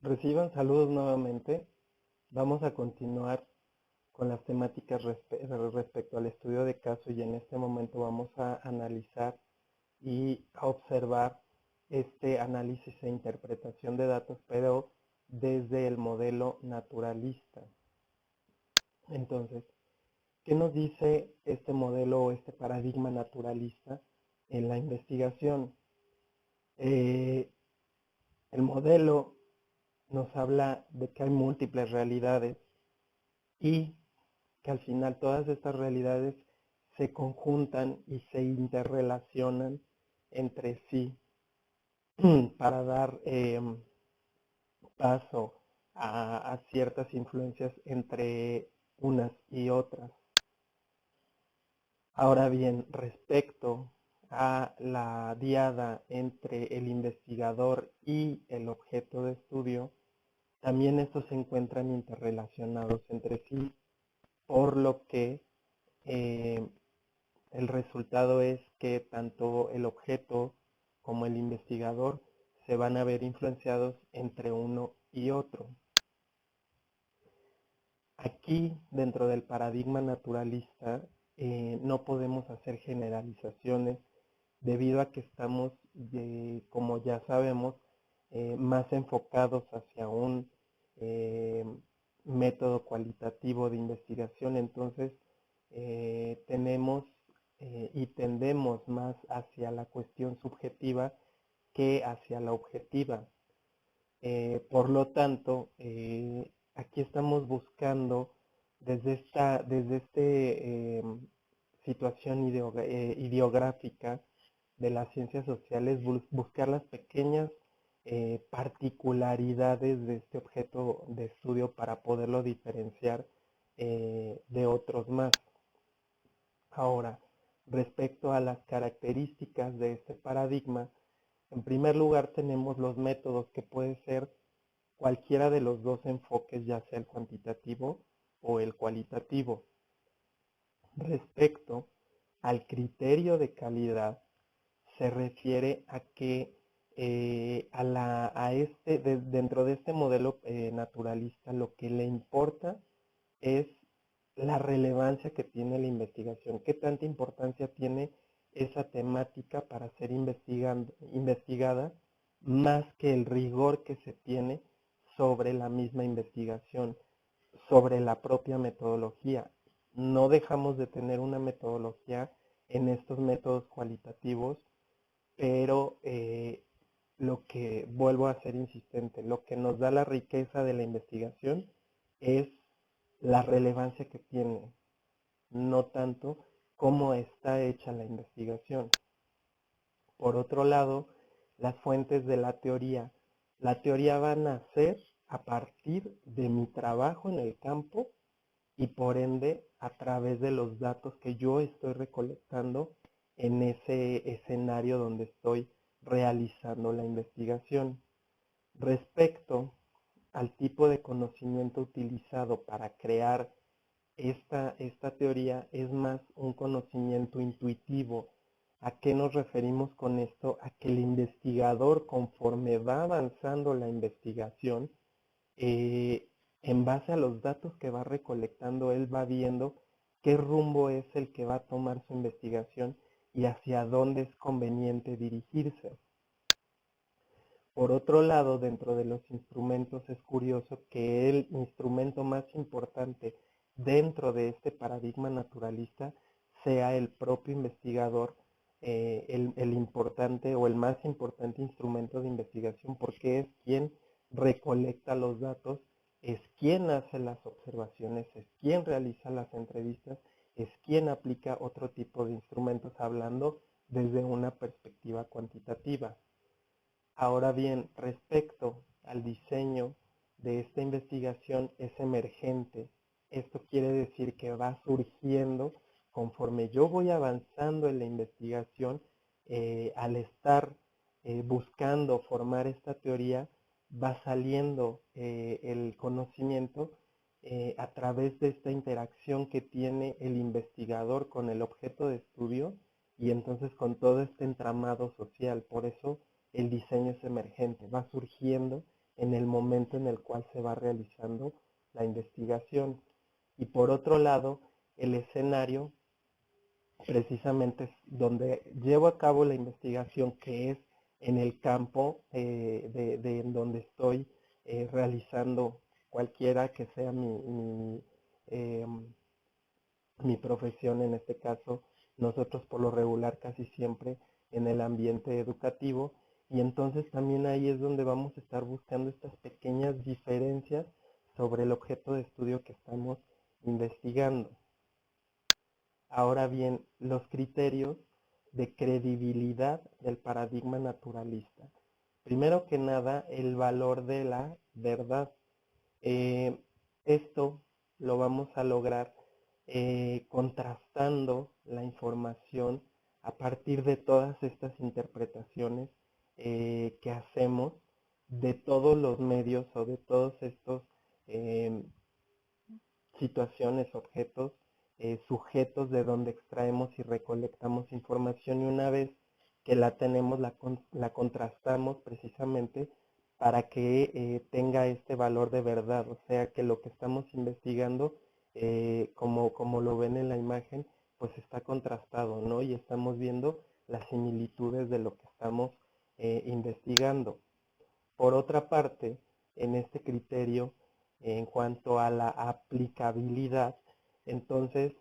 Reciban saludos nuevamente. Vamos a continuar con las temáticas respecto al estudio de caso y en este momento vamos a analizar y a observar este análisis e interpretación de datos, pero desde el modelo naturalista. Entonces, ¿qué nos dice este modelo o este paradigma naturalista en la investigación? El modelo nos habla de que hay múltiples realidades y que al final todas estas realidades se conjuntan y se interrelacionan entre sí para dar paso a ciertas influencias entre unas y otras. Ahora bien, respecto a la diada entre el investigador y el objeto de estudio, también estos se encuentran interrelacionados entre sí, por lo que eh, el resultado es que tanto el objeto como el investigador se van a ver influenciados entre uno y otro. Aquí, dentro del paradigma naturalista, no podemos hacer generalizaciones debido a que estamos, como ya sabemos, más enfocados hacia un método cualitativo de investigación. Entonces, tenemos y tendemos más hacia la cuestión subjetiva que hacia la objetiva. Por lo tanto, aquí estamos buscando desde esta situación ideográfica de las ciencias sociales, buscar las pequeñas particularidades de este objeto de estudio para poderlo diferenciar de otros más. Ahora, respecto a las características de este paradigma, en primer lugar tenemos los métodos, que puede ser cualquiera de los dos enfoques, ya sea el cuantitativo o el cualitativo. Respecto al criterio de calidad, se refiere a que dentro de este modelo naturalista, lo que le importa es la relevancia que tiene la investigación, qué tanta importancia tiene esa temática para ser investigada, más que el rigor que se tiene sobre la misma investigación, sobre la propia metodología. No dejamos de tener una metodología en estos métodos cualitativos, pero lo que, vuelvo a ser insistente, lo que nos da la riqueza de la investigación es la relevancia que tiene, no tanto cómo está hecha la investigación. Por otro lado, las fuentes de la teoría. La teoría va a nacer a partir de mi trabajo en el campo y por ende a través de los datos que yo estoy recolectando en ese escenario donde estoy realizando la investigación. Respecto al tipo de conocimiento utilizado para crear esta teoría, es más un conocimiento intuitivo. ¿A qué nos referimos con esto? A que el investigador, conforme va avanzando la investigación, en base a los datos que va recolectando, él va viendo qué rumbo es el que va a tomar su investigación y hacia dónde es conveniente dirigirse. Por otro lado, dentro de los instrumentos, es curioso que el instrumento más importante dentro de este paradigma naturalista sea el propio investigador, el importante o el más importante instrumento de investigación, porque es quien recolecta los datos, es quien hace las observaciones, es quien realiza las entrevistas, es quien aplica otro tipo de instrumentos, hablando desde una perspectiva cuantitativa. Ahora bien, respecto al diseño de esta investigación, es emergente. Esto quiere decir que va surgiendo conforme yo voy avanzando en la investigación. Al estar buscando formar esta teoría, va saliendo el conocimiento a través de esta interacción que tiene el investigador con el objeto de estudio y entonces con todo este entramado social. Por eso el diseño es emergente, va surgiendo en el momento en el cual se va realizando la investigación. Y por otro lado, el escenario precisamente es donde llevo a cabo la investigación, que es en el campo de en donde estoy realizando cualquiera que sea eh, mi profesión. En este caso, nosotros por lo regular casi siempre en el ambiente educativo, y entonces también ahí es donde vamos a estar buscando estas pequeñas diferencias sobre el objeto de estudio que estamos investigando. Ahora bien, los criterios de credibilidad del paradigma naturalista. Primero que nada, el valor de la verdad. Eh, Esto lo vamos a lograr contrastando la información a partir de todas estas interpretaciones que hacemos de todos los medios o de todos estos eh, situaciones, objetos, sujetos de donde extraemos y recolectamos información, y una vez que la tenemos la contrastamos precisamente para que tenga este valor de verdad, o sea que lo que estamos investigando, como lo ven en la imagen, pues está contrastado, ¿no? Y estamos viendo las similitudes de lo que estamos investigando. Por otra parte, en este criterio, en cuanto a la aplicabilidad, entonces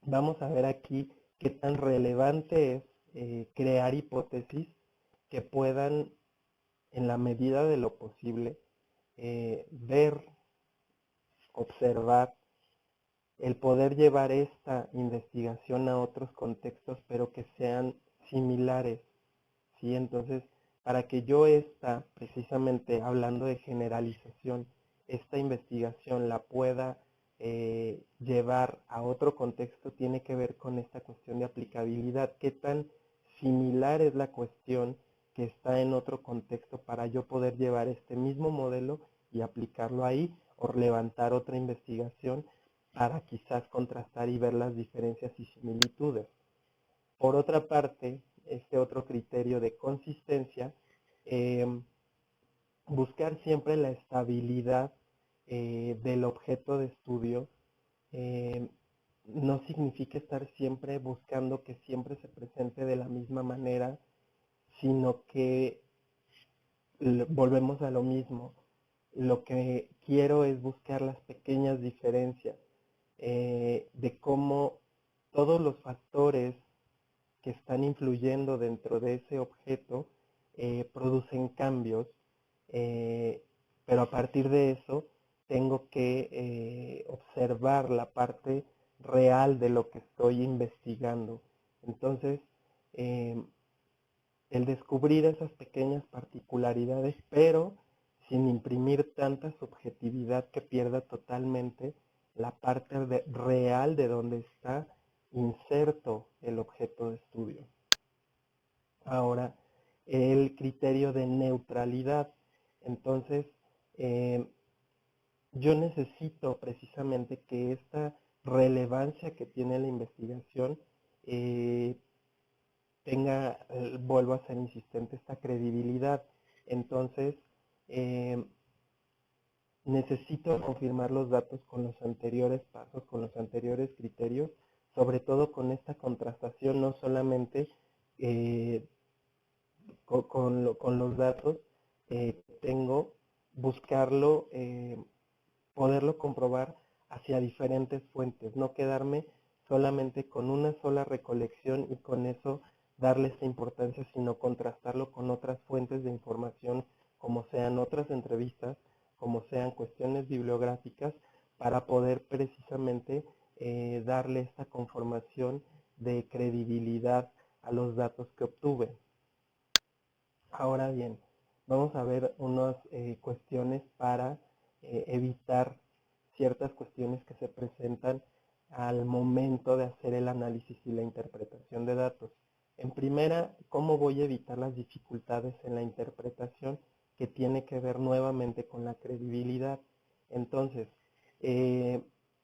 vamos a ver aquí qué tan relevante es crear hipótesis que puedan, en la medida de lo posible, ver, observar, el poder llevar esta investigación a otros contextos, pero que sean similares, ¿sí? Entonces, para que yo precisamente hablando de generalización, esta investigación la pueda llevar a otro contexto, tiene que ver con esta cuestión de aplicabilidad. ¿Qué tan similar es la cuestión que está en otro contexto para yo poder llevar este mismo modelo y aplicarlo ahí, o levantar otra investigación para quizás contrastar y ver las diferencias y similitudes? Por otra parte, este otro criterio de consistencia, eh, buscar siempre la estabilidad del objeto de estudio. eh, no significa estar siempre buscando que siempre se presente de la misma manera, sino que volvemos a lo mismo. Lo que quiero es buscar las pequeñas diferencias de cómo todos los factores que están influyendo dentro de ese objeto producen cambios, eh, pero a partir de eso tengo que observar la parte real de lo que estoy investigando. Entonces, eh, el descubrir esas pequeñas particularidades, pero sin imprimir tanta subjetividad que pierda totalmente la parte real de donde está inserto el objeto de estudio. Ahora, el criterio de neutralidad. Entonces, yo necesito precisamente que esta relevancia que tiene la investigación tenga, vuelvo a ser insistente, esta credibilidad. Entonces, necesito confirmar los datos con los anteriores pasos, con los anteriores criterios, sobre todo con esta contrastación, no solamente con los datos tengo, buscarlo, poderlo comprobar hacia diferentes fuentes, no quedarme solamente con una sola recolección y con eso darle esta importancia, sino contrastarlo con otras fuentes de información, como sean otras entrevistas, como sean cuestiones bibliográficas, para poder precisamente darle esta conformación de credibilidad a los datos que obtuve. Ahora bien, vamos a ver unas cuestiones para evitar ciertas cuestiones que se presentan al momento de hacer el análisis y la interpretación de datos. En primera, ¿cómo voy a evitar las dificultades en la interpretación, que tiene que ver nuevamente con la credibilidad? Entonces,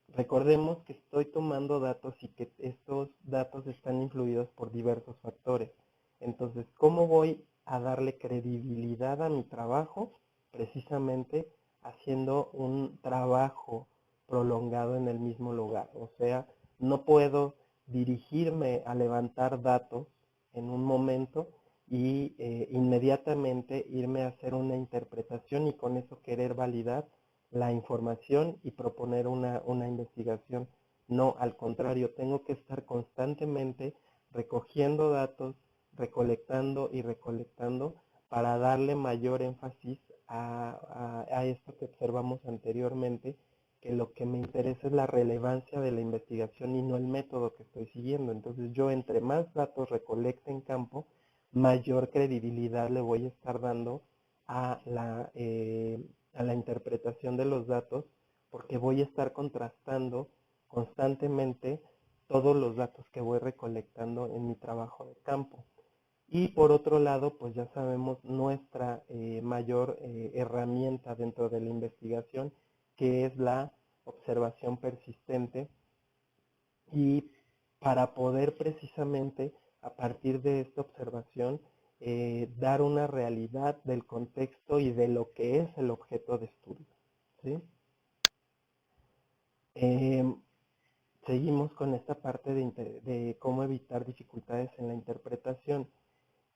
recordemos que estoy tomando datos y que estos datos están influidos por diversos factores. Entonces, ¿cómo voy a darle credibilidad a mi trabajo, precisamente haciendo un trabajo prolongado en el mismo lugar. O sea, no puedo dirigirme a levantar datos en un momento y inmediatamente irme a hacer una interpretación y con eso querer validar la información y proponer una investigación. No, al contrario, tengo que estar constantemente recogiendo datos, recolectando y recolectando para darle mayor énfasis a esto que observamos anteriormente, que lo que me interesa es la relevancia de la investigación y no el método que estoy siguiendo. Entonces yo entre más datos recolecte en campo, mayor credibilidad le voy a estar dando a la interpretación de los datos, porque voy a estar contrastando constantemente todos los datos que voy recolectando en mi trabajo de campo. Y por otro lado, pues ya sabemos nuestra mayor herramienta dentro de la investigación, que es la observación persistente. Y para poder precisamente, a partir de esta observación, dar una realidad del contexto y de lo que es el objeto de estudio, ¿sí? Seguimos con esta parte de cómo evitar dificultades en la interpretación.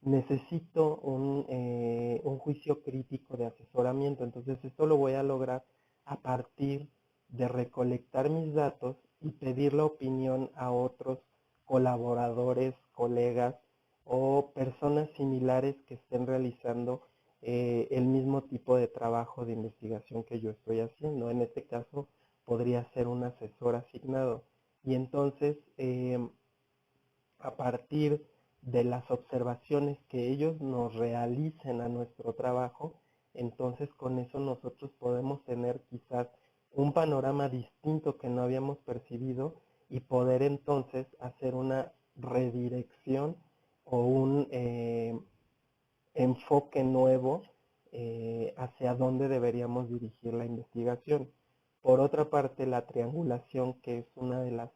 Necesito un juicio crítico de asesoramiento, entonces esto lo voy a lograr a partir de recolectar mis datos y pedir la opinión a otros colaboradores, colegas o personas similares que estén realizando el mismo tipo de trabajo de investigación que yo estoy haciendo. En este caso podría ser un asesor asignado. Y entonces, a partir de las observaciones que ellos nos realicen a nuestro trabajo, entonces con eso nosotros podemos tener quizás un panorama distinto que no habíamos percibido y poder entonces hacer una redirección o un enfoque nuevo hacia dónde deberíamos dirigir la investigación. Por otra parte, la triangulación, que es una de las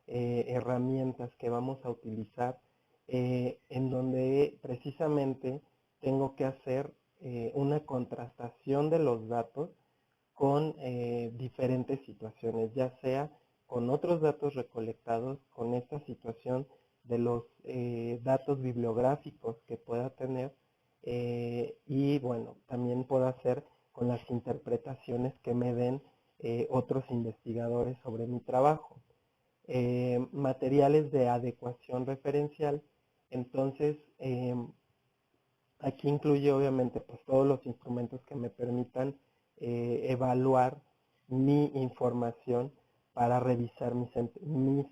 herramientas que vamos a utilizar, en donde precisamente tengo que hacer una contrastación de los datos con diferentes situaciones, ya sea con otros datos recolectados, con esta situación de los datos bibliográficos que pueda tener, y bueno, también puedo hacer con las interpretaciones que me den otros investigadores sobre mi trabajo. Materiales de adecuación referencial, entonces aquí incluye obviamente pues todos los instrumentos que me permitan evaluar mi información para revisar mis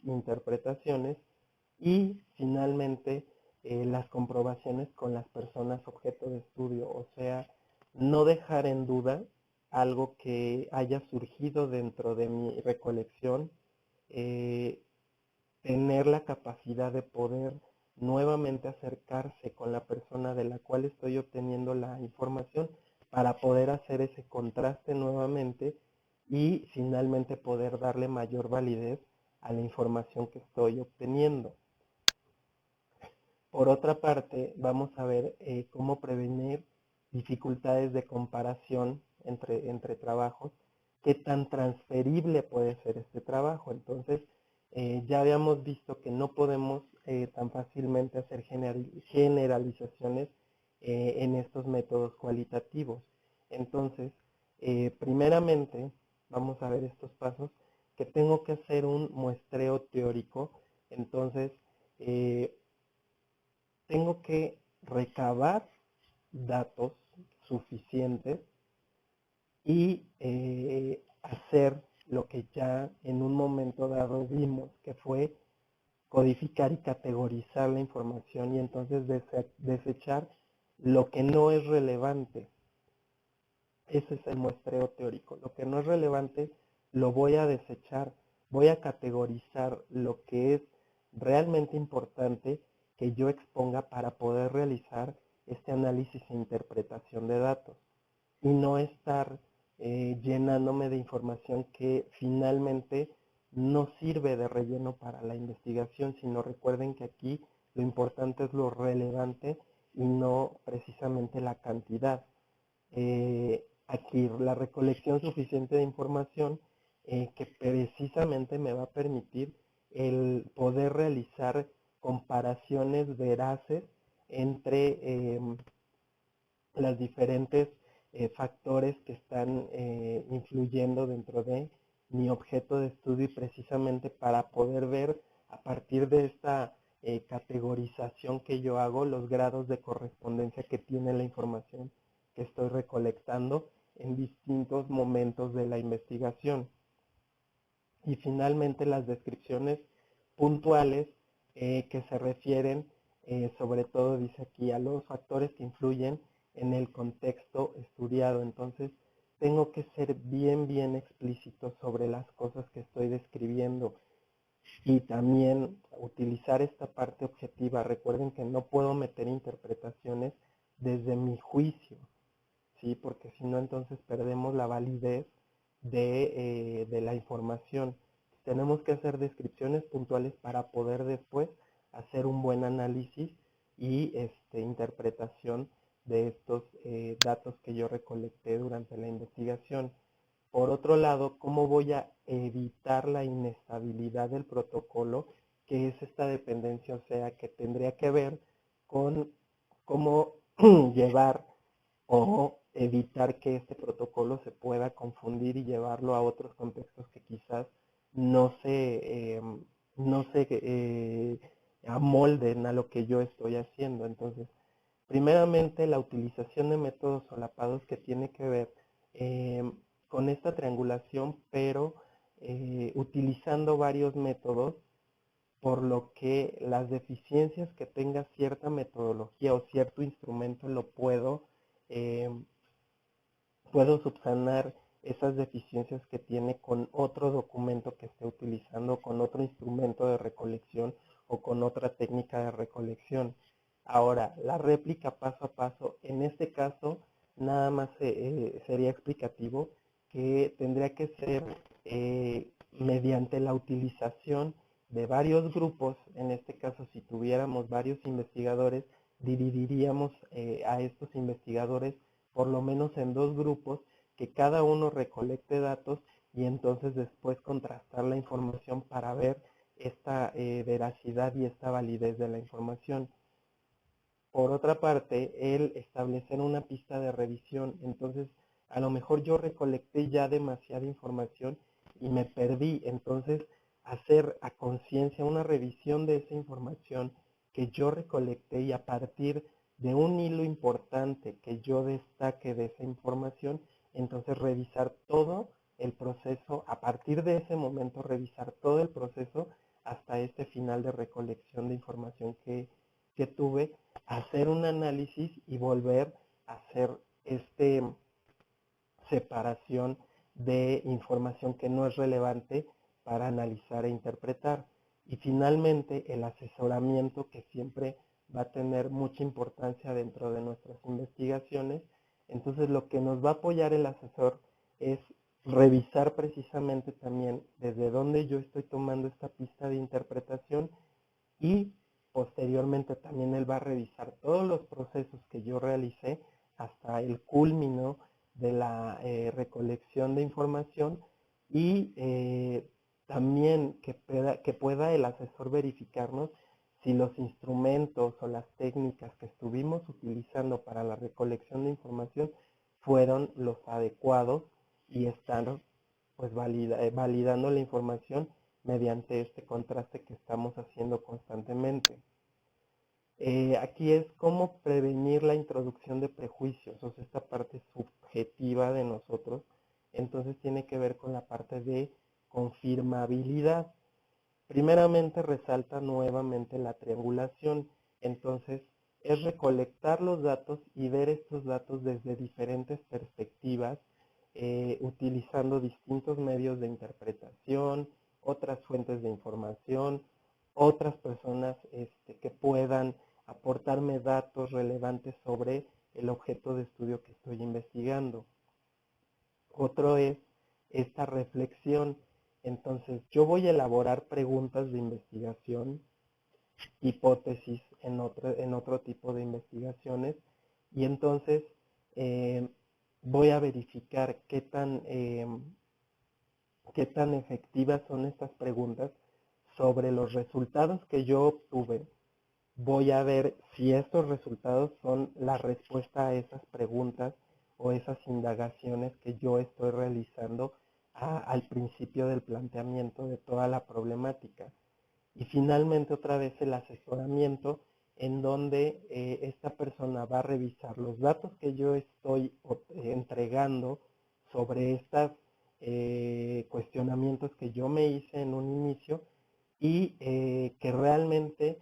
interpretaciones y finalmente las comprobaciones con las personas objeto de estudio, o sea, no dejar en duda algo que haya surgido dentro de mi recolección, tener la capacidad de poder nuevamente acercarse con la persona de la cual estoy obteniendo la información para poder hacer ese contraste nuevamente y finalmente poder darle mayor validez a la información que estoy obteniendo. Por otra parte, vamos a ver cómo prevenir dificultades de comparación entre trabajos, qué tan transferible puede ser este trabajo. Entonces, ya habíamos visto que no podemos tan fácilmente hacer generalizaciones en estos métodos cualitativos. Entonces, primeramente, vamos a ver estos pasos, que tengo que hacer un muestreo teórico. Entonces, tengo que recabar datos suficientes y hacer lo que ya en un momento dado vimos, que fue codificar y categorizar la información y entonces desechar lo que no es relevante. Ese es el muestreo teórico. Lo que no es relevante lo voy a desechar, voy a categorizar lo que es realmente importante que yo exponga para poder realizar este análisis e interpretación de datos y no estar llenándome de información que finalmente no sirve de relleno para la investigación, sino recuerden que aquí lo importante es lo relevante y no precisamente la cantidad. Aquí la recolección suficiente de información que precisamente me va a permitir el poder realizar comparaciones veraces entre las diferentes factores que están influyendo dentro de mi objeto de estudio, y precisamente para poder ver a partir de esta categorización que yo hago los grados de correspondencia que tiene la información que estoy recolectando en distintos momentos de la investigación. Y finalmente las descripciones puntuales que se refieren, sobre todo dice aquí, a los factores que influyen en el contexto estudiado. Entonces, tengo que ser bien explícito sobre las cosas que estoy describiendo y también utilizar esta parte objetiva. Recuerden que no puedo meter interpretaciones desde mi juicio, ¿sí? Porque si no, entonces perdemos la validez de la información. Tenemos que hacer descripciones puntuales para poder después hacer un buen análisis y interpretación de estos datos que yo recolecté durante la investigación. Por otro lado, ¿cómo voy a evitar la inestabilidad del protocolo? Que es esta dependencia, o sea, que tendría que ver con cómo llevar o evitar que este protocolo se pueda confundir y llevarlo a otros contextos que quizás no se amolden a lo que yo estoy haciendo. Entonces, primeramente, la utilización de métodos solapados, que tiene que ver con esta triangulación, pero utilizando varios métodos, por lo que las deficiencias que tenga cierta metodología o cierto instrumento lo puedo subsanar esas deficiencias que tiene con otro documento que esté utilizando, con otro instrumento de recolección o con otra técnica de recolección. Ahora, la réplica paso a paso, en este caso, nada más sería explicativo que tendría que ser mediante la utilización de varios grupos. En este caso, si tuviéramos varios investigadores, dividiríamos a estos investigadores por lo menos en dos grupos, que cada uno recolecte datos y entonces después contrastar la información para ver esta veracidad y esta validez de la información. Por otra parte, el establecer una pista de revisión. Entonces, a lo mejor yo recolecté ya demasiada información y me perdí. Entonces, hacer a conciencia una revisión de esa información que yo recolecté, y a partir de un hilo importante que yo destaque de esa información, entonces revisar todo el proceso, a partir de ese momento revisar todo el proceso hasta este final de recolección de información que tuve, hacer un análisis y volver a hacer separación de información que no es relevante para analizar e interpretar. Y finalmente, el asesoramiento, que siempre va a tener mucha importancia dentro de nuestras investigaciones. Entonces, lo que nos va a apoyar el asesor es revisar precisamente también desde dónde yo estoy tomando esta pista de interpretación, y posteriormente también él va a revisar todos los procesos que yo realicé hasta el culmino de la recolección de información, y también que pueda el asesor verificarnos si los instrumentos o las técnicas que estuvimos utilizando para la recolección de información fueron los adecuados y están pues validando la información mediante este contraste que estamos haciendo constantemente. Aquí es cómo prevenir la introducción de prejuicios, o sea, esta parte subjetiva de nosotros. Entonces tiene que ver con la parte de confirmabilidad. Primeramente resalta nuevamente la triangulación. Entonces es recolectar los datos y ver estos datos desde diferentes perspectivas, utilizando distintos medios de interpretación, otras fuentes de información, otras personas que puedan aportarme datos relevantes sobre el objeto de estudio que estoy investigando. Otro es esta reflexión. Entonces, yo voy a elaborar preguntas de investigación hipótesis en otro tipo de investigaciones, y entonces voy a verificar qué tan efectivas son estas preguntas sobre los resultados que yo obtuve. Voy a ver si estos resultados son la respuesta a esas preguntas o esas indagaciones que yo estoy realizando al principio del planteamiento de toda la problemática. Y finalmente otra vez el asesoramiento, en donde esta persona va a revisar los datos que yo estoy entregando sobre estos cuestionamientos que yo me hice en un inicio, y que realmente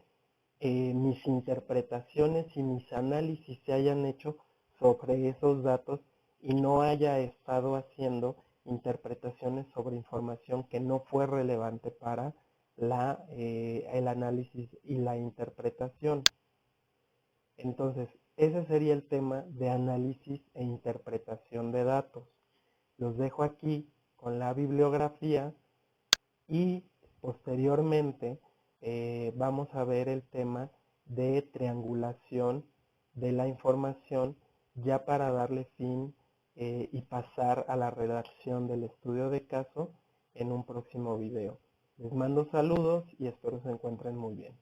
mis interpretaciones y mis análisis se hayan hecho sobre esos datos y no haya estado haciendo interpretaciones sobre información que no fue relevante para el análisis y la interpretación. Entonces, ese sería el tema de análisis e interpretación de datos. Los dejo aquí con la bibliografía y posteriormente vamos a ver el tema de triangulación de la información, ya para darle fin y pasar a la redacción del estudio de caso en un próximo video. Les mando saludos y espero se encuentren muy bien.